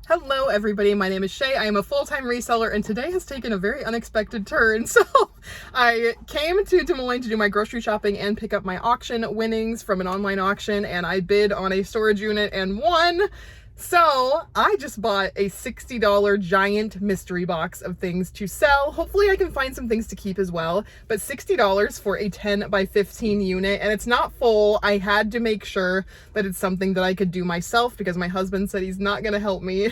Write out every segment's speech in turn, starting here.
Hello everybody, my name is Shay. I am a full-time reseller and today has taken a very unexpected turn. So I came to Des Moines to do my grocery shopping and pick up my auction winnings from an online auction, and I bid on a storage unit and won. So I just bought a $60 giant mystery box of things to sell. Hopefully I can find some things to keep as well, but $60 for a 10 by 15 unit, and it's not full. I had to make sure that it's something that I could do myself because my husband said he's not gonna help me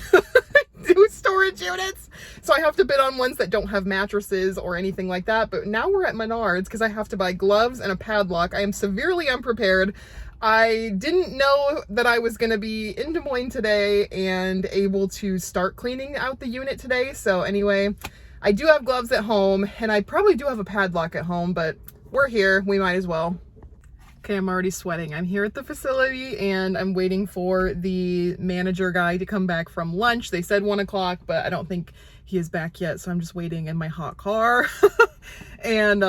do storage units. So I have to bid on ones that don't have mattresses or anything like that. But now we're at Menards because I have to buy gloves and a padlock. I am severely unprepared. I didn't know that I was going to be in Des Moines today and able to start cleaning out the unit today. So anyway, I do have gloves at home and I probably do have a padlock at home, but we're here. We might as well. Okay, I'm already sweating. I'm here at the facility and I'm waiting for the manager guy to come back from lunch. They said 1 o'clock, but I don't think he is back yet. So I'm just waiting in my hot car. And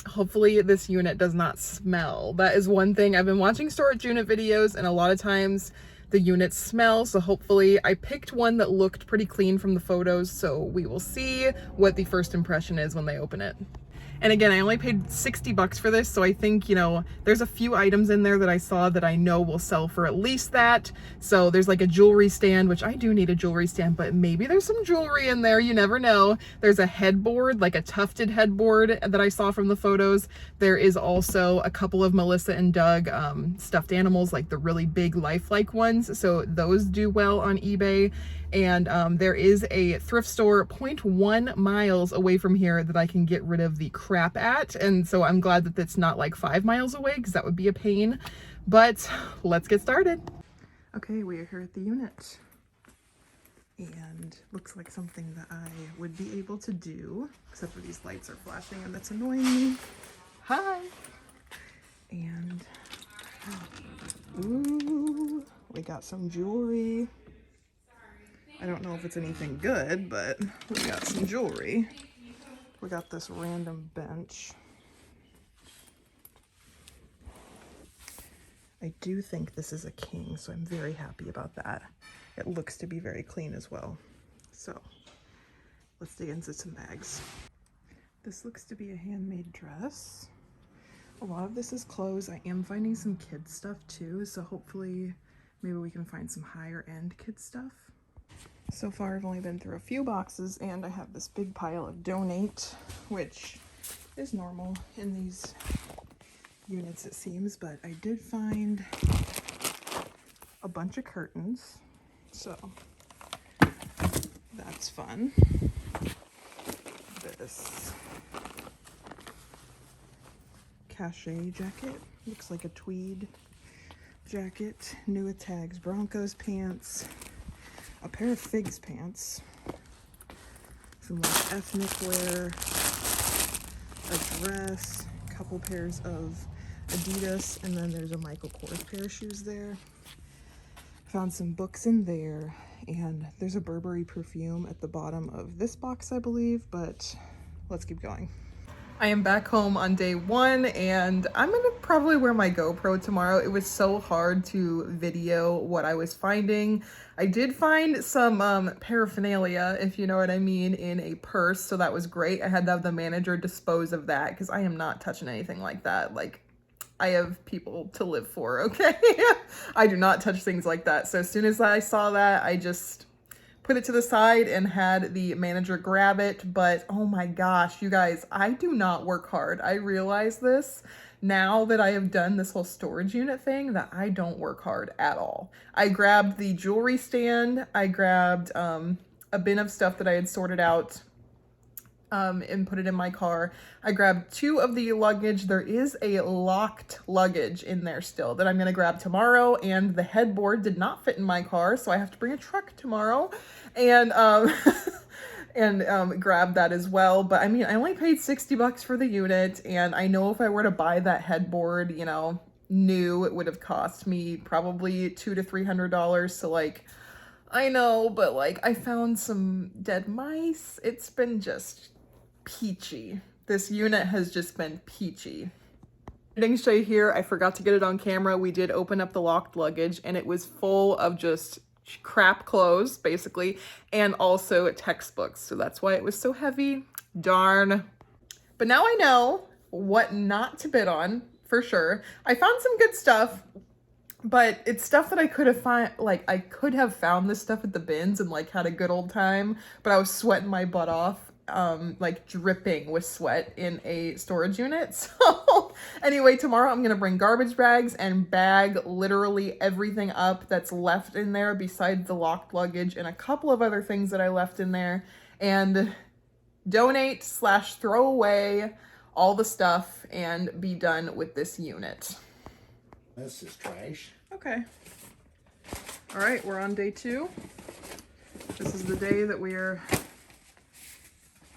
hopefully this unit does not smell. That is one thing. I've been watching storage unit videos and a lot of times the units smell. So hopefully I picked one that looked pretty clean from the photos. So we will see what the first impression is when they open it. And again, I only paid 60 bucks for this, so I think, you know, there's a few items in there that I saw that I know will sell for at least that. So there's like a jewelry stand, which I do need a jewelry stand, but maybe there's some jewelry in there, you never know. There's a headboard, like a tufted headboard that I saw from the photos. There is also a couple of Melissa and Doug stuffed animals, like the really big lifelike ones. So those do well on eBay. And there is a thrift store 0.1 miles away from here that I can get rid of the crap at. And so I'm glad that it's not like 5 miles away because that would be a pain. But let's get started. Okay, we are here at the unit. And looks like something that I would be able to do, except for these lights are flashing and that's annoying me. Hi! And, ooh, we got some jewelry. I don't know if it's anything good, but we got some jewelry. We got this random bench. I do think this is a king, so I'm very happy about that. It looks to be very clean as well. So let's dig into some bags. This looks to be a handmade dress. A lot of this is clothes. I am finding some kids stuff too, so hopefully maybe we can find some higher end kids stuff. So far, I've only been through a few boxes and I have this big pile of donate, which is normal in these units, it seems, but I did find a bunch of curtains, so that's fun. This cachet jacket, looks like a tweed jacket, new with tags, Broncos pants, a pair of Figs pants, some like ethnic wear, a dress, a couple pairs of Adidas, and then there's a Michael Kors pair of shoes there. Found some books in there, and there's a Burberry perfume at the bottom of this box, I believe, but let's keep going. I am back home on day 1 and I'm gonna probably wear my GoPro tomorrow. It was so hard to video what I was finding. I did find some paraphernalia, if you know what I mean, in a purse, so that was great. I had to have the manager dispose of that because I am not touching anything like that. Like, I have people to live for, okay? I do not touch things like that. So as soon as I saw that, I just put it to the side and had the manager grab it. But oh my gosh, you guys, I do not work hard. I realize this now that I have done this whole storage unit thing, that I don't work hard at all. I grabbed the jewelry stand. I grabbed a bin of stuff that I had sorted out and put it in my car. I grabbed 2 of the luggage. There is a locked luggage in there still that I'm gonna grab tomorrow, and the headboard did not fit in my car, so I have to bring a truck tomorrow and grab that as well. But I mean, I only paid 60 bucks for the unit, and I know if I were to buy that headboard, you know, new, it would have cost me probably $200 to $300. So like, I know, but like, I found some dead mice. It's been just peachy. This unit has just been peachy. Editing Shay here. I forgot to get it on camera. We did open up the locked luggage and it was full of just crap clothes, basically, and also textbooks. So that's why it was so heavy. Darn. But now I know what not to bid on, for sure. I found some good stuff, but it's stuff that I could have I could have found this stuff at the bins and like had a good old time, but I was sweating my butt off, like dripping with sweat in a storage unit. So anyway, tomorrow I'm gonna bring garbage bags and bag literally everything up that's left in there besides the locked luggage and a couple of other things that I left in there, and donate / throw away all the stuff and be done with this unit. This is trash. Okay. All right, we're on day 2. This is the day that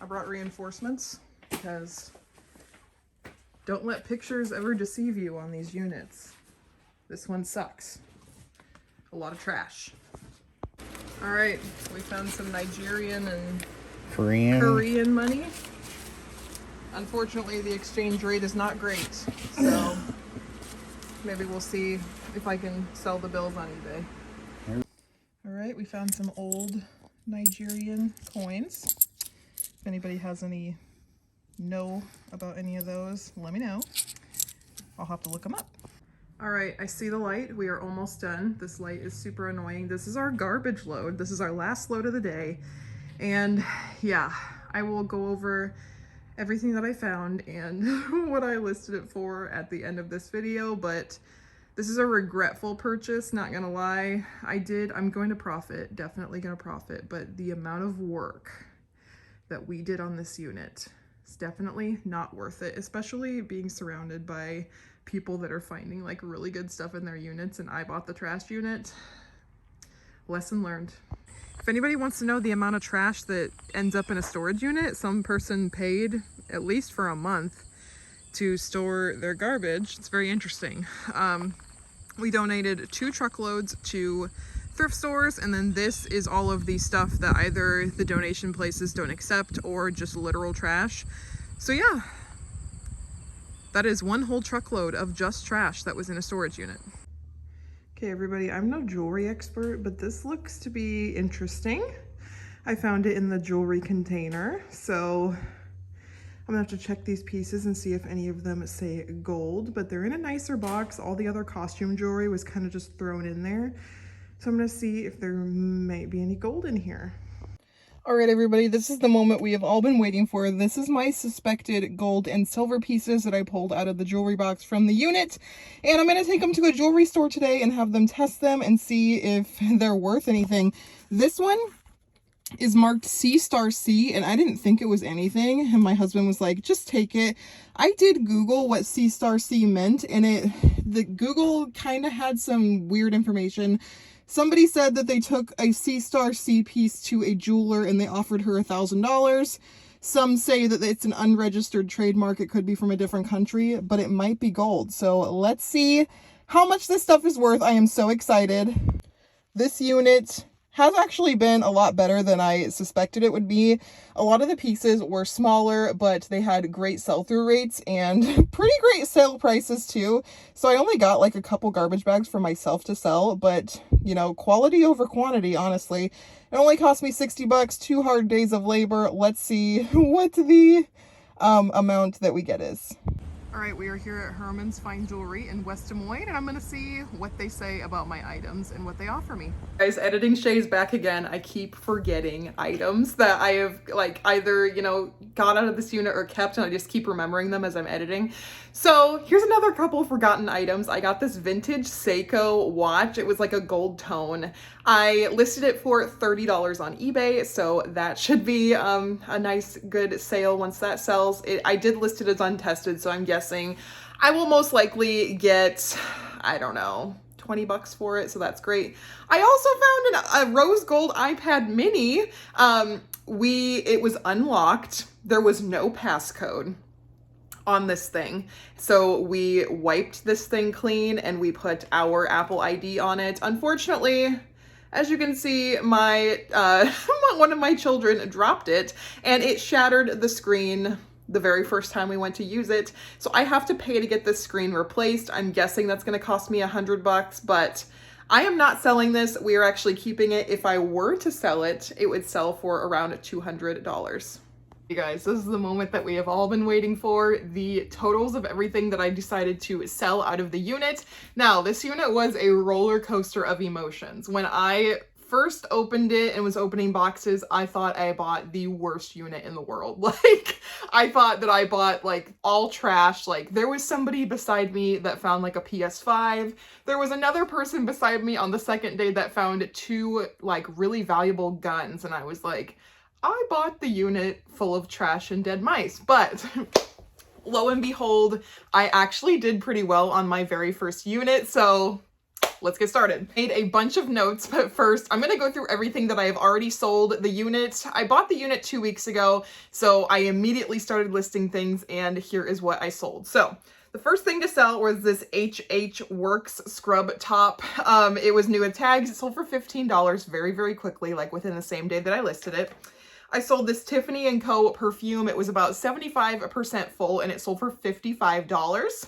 I brought reinforcements because don't let pictures ever deceive you on these units. This one sucks. A lot of trash. All right, we found some Nigerian and Korean money. Unfortunately, the exchange rate is not great, so maybe we'll see if I can sell the bills on eBay. All right, we found some old Nigerian coins. If anybody has know about any of those, let me know. I'll have to look them up. All right, I see the light. We are almost done. This light is super annoying. This is our garbage load. This is our last load of the day. And yeah, I will go over everything that I found and what I listed it for at the end of this video, but this is a regretful purchase, not gonna lie. I'm going to profit, definitely gonna profit, but the amount of work that we did on this unit is definitely not worth it, especially being surrounded by people that are finding like really good stuff in their units, and I bought the trash unit. Lesson learned. If anybody wants to know the amount of trash that ends up in a storage unit, some person paid at least for a month to store their garbage. It's very interesting. We donated 2 truckloads to thrift stores, and then this is all of the stuff that either the donation places don't accept or just literal trash. So yeah, that is 1 whole truckload of just trash that was in a storage unit. Okay, everybody, I'm no jewelry expert, but this looks to be interesting. I found it in the jewelry container, so I'm gonna have to check these pieces and see if any of them say gold, but they're in a nicer box. All the other costume jewelry was kind of just thrown in there. So I'm gonna see if there might be any gold in here. All right, everybody, this is the moment we have all been waiting for. This is my suspected gold and silver pieces that I pulled out of the jewelry box from the unit. And I'm going to take them to a jewelry store today and have them test them and see if they're worth anything. This one is marked C*C, and I didn't think it was anything. And my husband was like, just take it. I did Google what C*C meant, and the Google kind of had some weird information. Somebody said that they took a C*C piece to a jeweler and they offered her $1,000. Some say that it's an unregistered trademark. It could be from a different country, but it might be gold. So let's see how much this stuff is worth. I am so excited. This unit has actually been a lot better than I suspected it would be. A lot of the pieces were smaller, but they had great sell-through rates and pretty great sale prices too. So I only got like a couple garbage bags for myself to sell, but you know, quality over quantity, honestly. It only cost me 60 bucks, 2 hard days of labor. Let's see what the amount that we get is. All right, we are here at Herman's Fine Jewelry in West Des Moines, and I'm gonna see what they say about my items and what they offer me. Guys, editing Shay's back again. I keep forgetting items that I have like either, you know, got out of this unit or kept, and I just keep remembering them as I'm editing. So here's another couple of forgotten items. I got this vintage Seiko watch. It was like a gold tone. I listed it for $30 on eBay, so that should be a nice, good sale once that sells. I did list it as untested, so I'm guessing I will most likely get, I don't know, 20 bucks for it, so that's great. I also found a rose gold iPad mini. It was unlocked. There was no passcode on this thing. So we wiped this thing clean and we put our Apple ID on it. Unfortunately, as you can see, my one of my children dropped it and it shattered the screen the very first time we went to use it. So I have to pay to get this screen replaced. I'm guessing that's gonna cost me $100 bucks, but I am not selling this. We are actually keeping it. If I were to sell it, it would sell for around $200. You guys, this is the moment that we have all been waiting for, the totals of everything that I decided to sell out of the unit. Now, this unit was a roller coaster of emotions. When I first opened it and was opening boxes, I thought I bought the worst unit in the world. Like, I thought that I bought like all trash. Like, there was somebody beside me that found like a PS5. There was another person beside me on the second day that found two like really valuable guns, and I was like, I bought the unit full of trash and dead mice. But lo and behold, I actually did pretty well on my very first unit, so let's get started. Made a bunch of notes, but first I'm gonna go through everything that I have already sold. The unit, I bought the unit 2 weeks ago, so I immediately started listing things, and here is what I sold. So the first thing to sell was this HH Works scrub top. It was new at tags. It sold for $15 very, very quickly, like within the same day that I listed it. I sold this Tiffany & Co. perfume. It was about 75% full, and it sold for $55.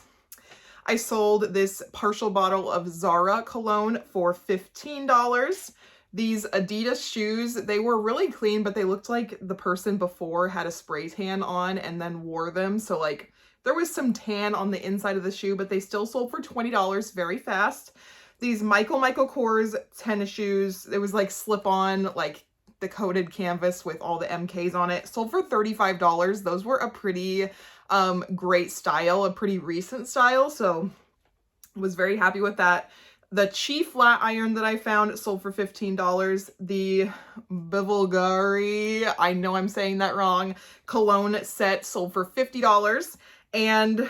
I sold this partial bottle of Zara cologne for $15. These Adidas shoes, they were really clean, but they looked like the person before had a spray tan on and then wore them. So like there was some tan on the inside of the shoe, but they still sold for $20 very fast. These Michael Kors tennis shoes, it was like slip-on, like the coated canvas with all the MKs on it, sold for $35. Those were a pretty great style, a pretty recent style, so was very happy with that. The Chi flat iron that I found sold for $15. The Bulgari, I know I'm saying that wrong, cologne set sold for $50. And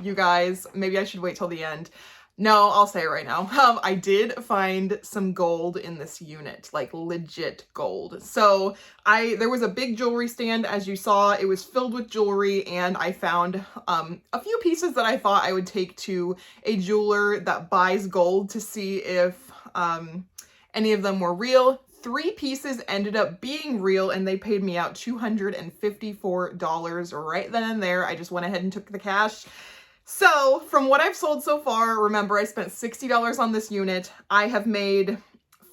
you guys, maybe I should wait till the end. No, I'll say it right now. I did find some gold in this unit, like legit gold. So there was a big jewelry stand, as you saw. It was filled with jewelry, and I found a few pieces that I thought I would take to a jeweler that buys gold to see if any of them were real. 3 pieces ended up being real, and they paid me out $254 right then and there. I just went ahead and took the cash. So from what I've sold so far, remember I spent $60 on this unit. I have made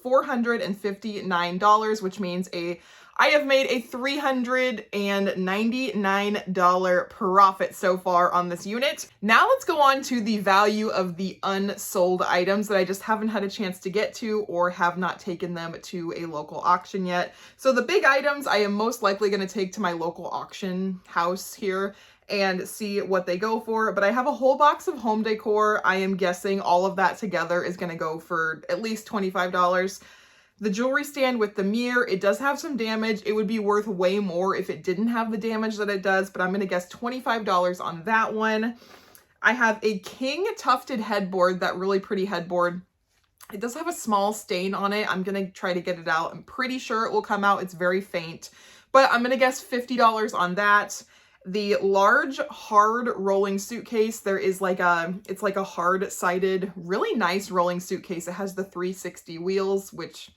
$459, which means I have made a $399 profit so far on this unit. Now let's go on to the value of the unsold items that I just haven't had a chance to get to or have not taken them to a local auction yet. So the big items I am most likely going to take to my local auction house here and see what they go for. But I have a whole box of home decor. I am guessing all of that together is going to go for at least $25. The jewelry stand with the mirror, it does have some damage. It would be worth way more if it didn't have the damage that it does, but I'm going to guess $25 on that one. I have a king tufted headboard, that really pretty headboard. It does have a small stain on it. I'm going to try to get it out. I'm pretty sure it will come out. It's very faint, but I'm going to guess $50 on that. The large hard rolling suitcase, it's like a hard sided, really nice rolling suitcase. It has the 360 wheels, which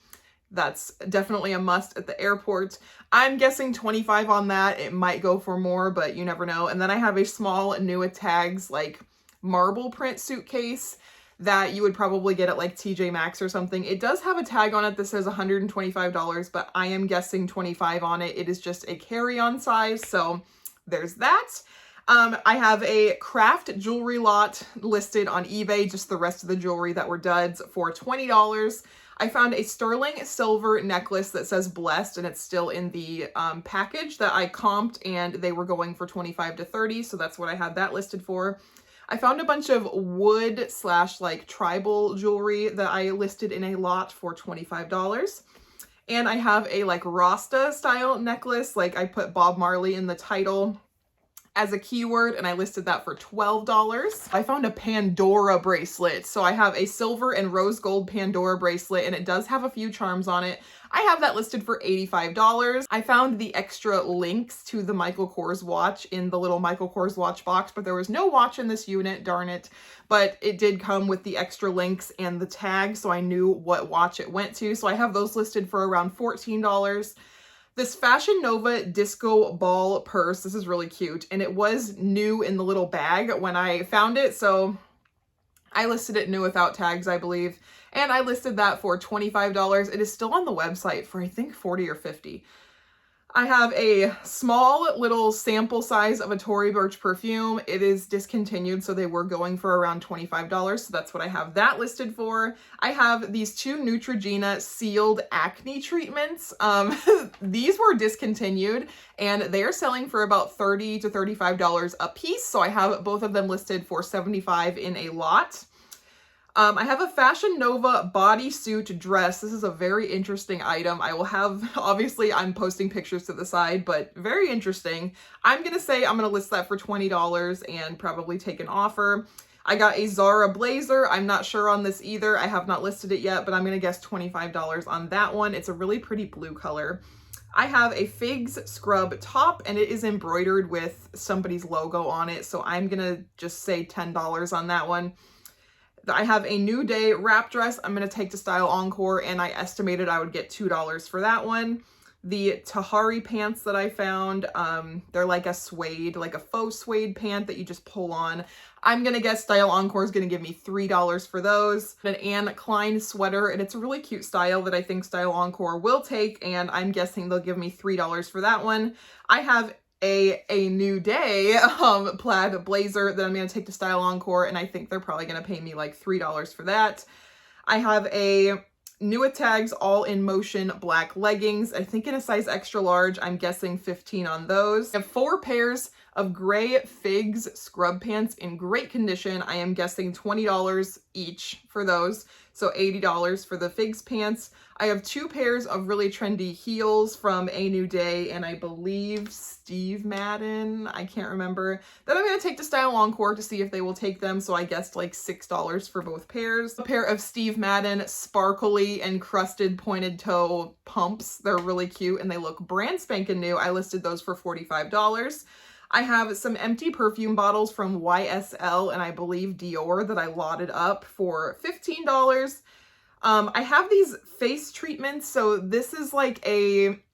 that's definitely a must at the airport. I'm guessing 25 on that. It might go for more, but you never know. And then I have a small new at tags, like marble print suitcase that you would probably get at like TJ Maxx or something. It does have a tag on it that says $125, but I am guessing 25 on it. It is just a carry-on size, so there's that. I have a craft jewelry lot listed on eBay, just the rest of the jewelry that were duds, for $20. I found a sterling silver necklace that says blessed, and it's still in the package that I comped, and they were going for 25 to 30, so that's what I had that listed for. I found a bunch of wood / like tribal jewelry that I listed in a lot for $25. And I have a like Rasta style necklace, like I put Bob Marley in the title as a keyword, and I listed that for $12. I found a Pandora bracelet. So I have a silver and rose gold Pandora bracelet, and it does have a few charms on it. I have that listed for $85. I found the extra links to the Michael Kors watch in the little Michael Kors watch box, but there was no watch in this unit, darn it. But it did come with the extra links and the tag, so I knew what watch it went to. So I have those listed for around $14. This Fashion Nova disco ball purse, this is really cute, and it was new in the little bag when I found it, so I listed it new without tags, I believe, and I listed that for $25. It is still on the website for I think 40 or 50. I have a small little sample size of a Tory Burch perfume. It is discontinued, so they were going for around $25, so that's what I have that listed for. I have these two Neutrogena sealed acne treatments. These were discontinued, and they are selling for about $30 to $35 a piece, so I have both of them listed for $75 in a lot. I have a Fashion Nova bodysuit dress. This is a very interesting item. I will have, obviously I'm posting pictures to the side, but very interesting. I'm gonna say I'm gonna list that for $20 and probably take an offer. I got a Zara blazer. I'm not sure on this either. I have not listed it yet, but I'm gonna guess $25 on that one. It's a really pretty blue color. I have a Figs scrub top, and it is embroidered with somebody's logo on it, so I'm gonna just say $10 on that one. I have a New Day wrap dress I'm going to take to Style Encore, and I estimated I would get $2 for that one. The Tahari pants that I found, they're like a suede, like a faux suede pant that you just pull on. I'm going to guess Style Encore is going to give me $3 for those. An Anne Klein sweater, and it's a really cute style that I think Style Encore will take, and I'm guessing they'll give me $3 for that one. I have a New Day plaid blazer that I'm going to take to Style Encore, and I think they're probably going to pay me like $3 for that. I have a New Tags All in Motion black leggings, I think in a size extra large. I'm guessing 15 on those. I have 4 pairs of gray Figs scrub pants in great condition. I am guessing $20 each for those, so $80 for the Figs pants. I have 2 pairs of really trendy heels from A New Day and I believe Steve Madden, I can't remember, that I'm going to take to Style Encore to see if they will take them, so I guessed like $6 for both pairs. A pair of Steve Madden sparkly encrusted pointed toe pumps. They're really cute and they look brand spanking new. I listed those for $45. I have some empty perfume bottles from YSL and I believe Dior that I lotted up for $15. I have these face treatments. So this is like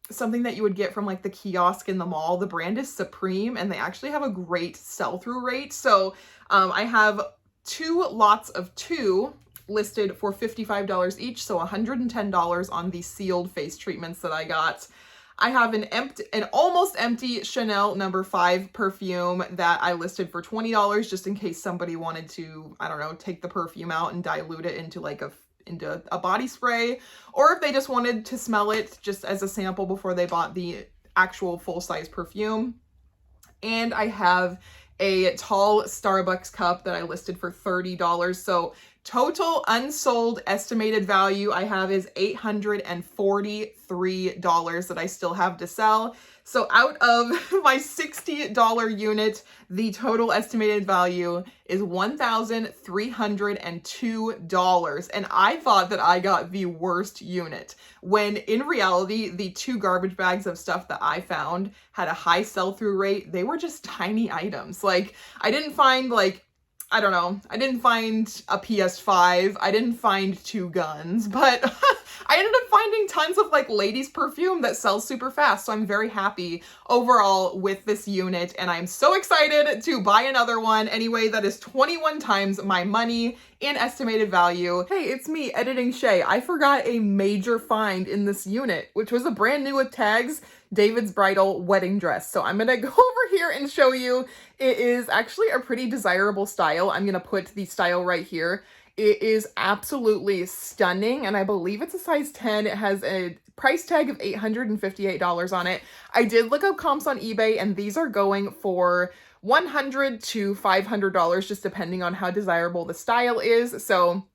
something that you would get from like the kiosk in the mall. The brand is Supreme and they actually have a great sell-through rate. So I have 2 lots of 2 listed for $55 each. So $110 on the sealed face treatments that I got. I have an almost empty Chanel No. 5 perfume that I listed for $20 just in case somebody wanted to, I don't know, take the perfume out and dilute it into like into a body spray, or if they just wanted to smell it just as a sample before they bought the actual full-size perfume. And I have a tall Starbucks cup that I listed for $30. So total unsold estimated value I have is $843 that I still have to sell. So out of my $60 unit, the total estimated value is $1,302. And I thought that I got the worst unit, when in reality, the 2 garbage bags of stuff that I found had a high sell-through rate. They were just tiny items. Like, I didn't find like, I don't know, I didn't find a PS5, I didn't find 2 guns, but I ended up finding tons of like ladies perfume that sells super fast. So I'm very happy overall with this unit and I'm so excited to buy another one. Anyway, that is 21 times my money in estimated value. Hey, it's me, Editing Shay. I forgot a major find in this unit, which was a brand new with tags David's Bridal wedding dress. So I'm gonna go over here and show you. It is actually a pretty desirable style. I'm gonna put the style right here. It is absolutely stunning, and I believe it's a size 10. It has a price tag of $858 on it. I did look up comps on eBay, and these are going for $100 to $500, just depending on how desirable the style is. So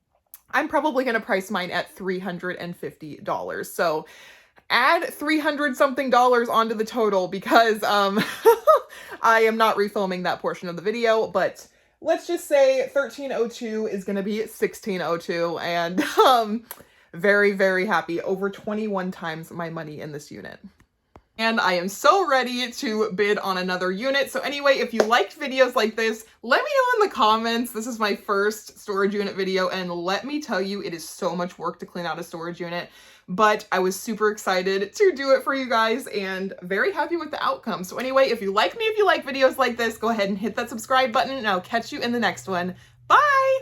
I'm probably gonna price mine at $350. So add $300 something onto the total because I am not refilming that portion of the video, but let's just say 1302 is going to be 1602, and very, very happy. Over 21 times my money in this unit. And I am so ready to bid on another unit. So anyway, if you liked videos like this, let me know in the comments. This is my first storage unit video, and let me tell you, it is so much work to clean out a storage unit. But I was super excited to do it for you guys and very happy with the outcome. So anyway, if you like me, if you like videos like this, go ahead and hit that subscribe button and I'll catch you in the next one. Bye!